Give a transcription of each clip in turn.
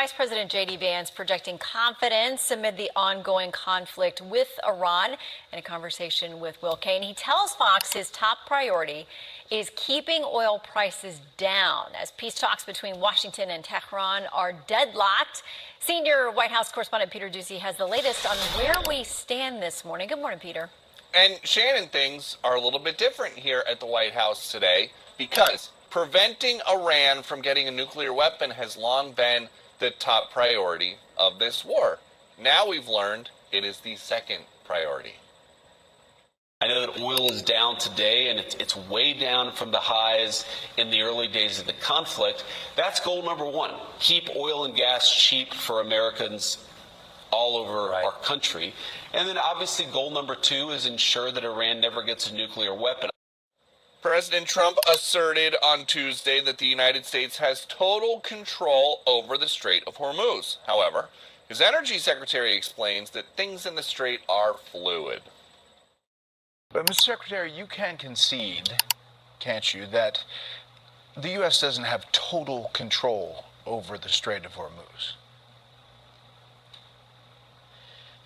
Vice President J.D. Vance projecting confidence amid the ongoing conflict with Iran. In a conversation with Will Kane, he tells Fox his top priority is keeping oil prices down as peace talks between Washington and Tehran are deadlocked. Senior White House correspondent Peter Doocy has the latest on where we stand this morning. Good morning, Peter. And Shannon, things are a little bit different here at the White House today because preventing Iran from getting a nuclear weapon has long been the top priority of this war. Now we've learned it is the second priority. I know that oil is down today, and it's way down from the highs in the early days of the conflict. That's goal number one. Keep oil and gas cheap for Americans all over our country. And then obviously goal number two is ensure that Iran never gets a nuclear weapon. President Trump asserted on Tuesday that the United States has total control over the Strait of Hormuz. However, his energy secretary explains that things in the strait are fluid. But, Mr. Secretary, you can concede, can't you, that the U.S. doesn't have total control over the Strait of Hormuz?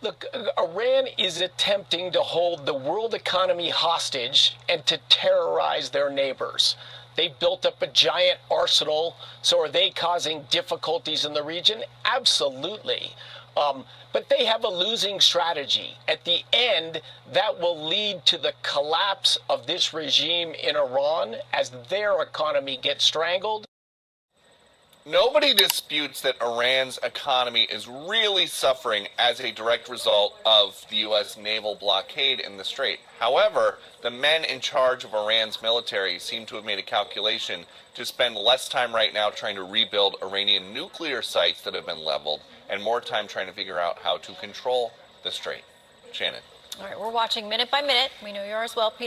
Look, Iran is attempting to hold the world economy hostage and to terrorize their neighbors. They've built up a giant arsenal, so are they causing difficulties in the region? Absolutely. But they have a losing strategy. At the end, that will lead to the collapse of this regime in Iran as their economy gets strangled. Nobody disputes that Iran's economy is really suffering as a direct result of the U.S. naval blockade in the strait. However, the men in charge of Iran's military seem to have made a calculation to spend less time right now trying to rebuild Iranian nuclear sites that have been leveled and more time trying to figure out how to control the strait. Shannon. All right, we're watching minute by minute. We know you are as well, Peter.